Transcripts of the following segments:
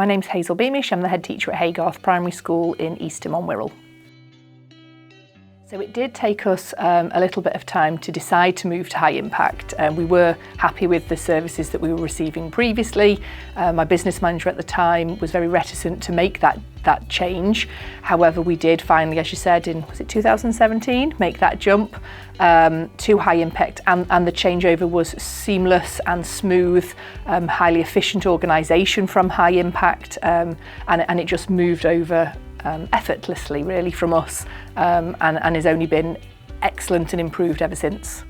My name's Hazel Beamish. I'm the head teacher at Haygarth Primary School in Eastham on Wirral. So it did take us a little bit of time to decide to move to high impact. We were happy with the services that we were receiving previously. My business manager at the time was very reticent to make that change. However, we did finally, as you said, was it 2017, make that jump to high impact, and the changeover was seamless and smooth, highly efficient organisation from high impact, and it just moved over effortlessly really from us, and has only been excellent and improved ever since.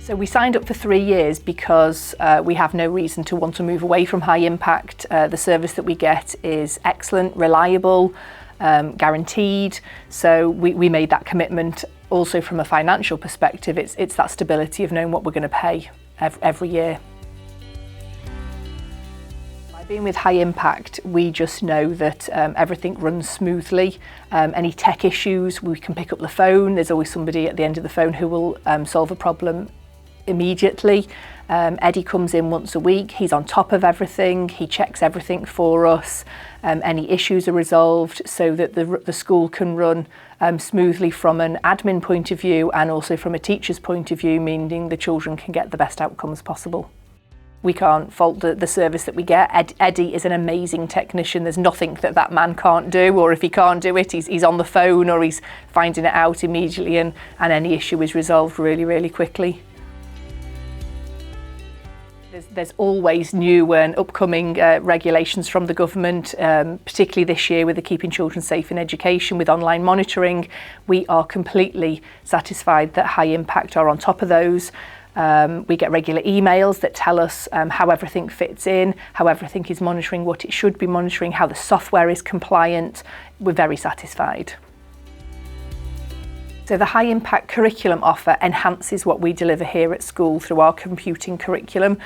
So we signed up for 3 years because we have no reason to want to move away from high impact. The service that we get is excellent, reliable, guaranteed. So we made that commitment. Also from a financial perspective, it's that stability of knowing what we're going to pay every year. By being with high impact, we just know that everything runs smoothly. Any tech issues, we can pick up the phone. There's always somebody at the end of the phone who will solve a problem immediately. Eddie comes in once a week. He's on top of everything. He checks everything for us. Any issues are resolved so that the school can run smoothly from an admin point of view and also from a teacher's point of view, meaning the children can get the best outcomes possible. We can't fault the service that we get. Eddie is an amazing technician. There's nothing that man can't do, or if he can't do it, he's on the phone or he's finding it out immediately, and any issue is resolved really, really quickly. There's always new and upcoming regulations from the government, particularly this year with the Keeping Children Safe in Education, with online monitoring. We are completely satisfied that High Impact are on top of those. We get regular emails that tell us how everything fits in, how everything is monitoring what it should be monitoring, how the software is compliant. We're very satisfied. So the High Impact curriculum offer enhances what we deliver here at school through our computing curriculum.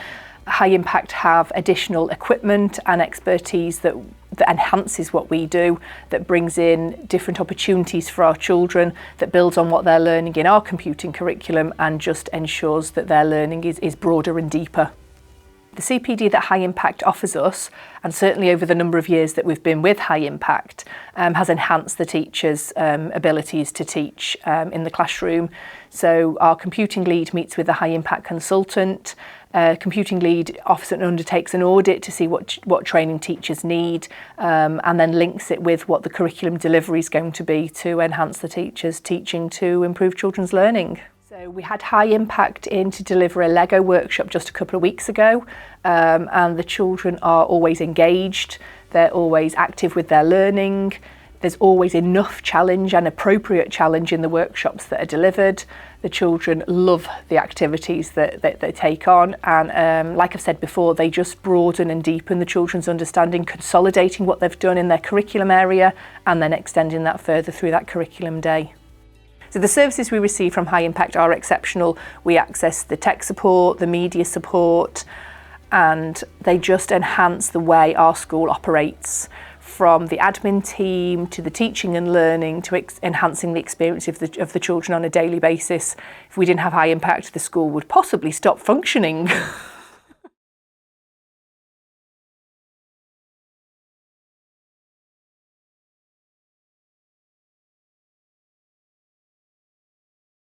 High Impact have additional equipment and expertise that enhances what we do, that brings in different opportunities for our children, that builds on what they're learning in our computing curriculum and just ensures that their learning is broader and deeper. The CPD that High Impact offers us, and certainly over the number of years that we've been with High Impact, has enhanced the teachers' abilities to teach in the classroom. So our computing lead meets with the High Impact consultant. Computing lead often undertakes an audit to see what training teachers need, and then links it with what the curriculum delivery is going to be to enhance the teachers' teaching to improve children's learning. So we had High Impact in to deliver a Lego workshop just a couple of weeks ago, and the children are always engaged, they're always active with their learning. There's always enough challenge and appropriate challenge in the workshops that are delivered. The children love the activities that they take on, and like I've said before, they just broaden and deepen the children's understanding, consolidating what they've done in their curriculum area and then extending that further through that curriculum day. So the services we receive from High Impact are exceptional. We access the tech support, the media support, and they just enhance the way our school operates, from the admin team to the teaching and learning to enhancing the experience of the children on a daily basis. If we didn't have High Impact, the school would possibly stop functioning.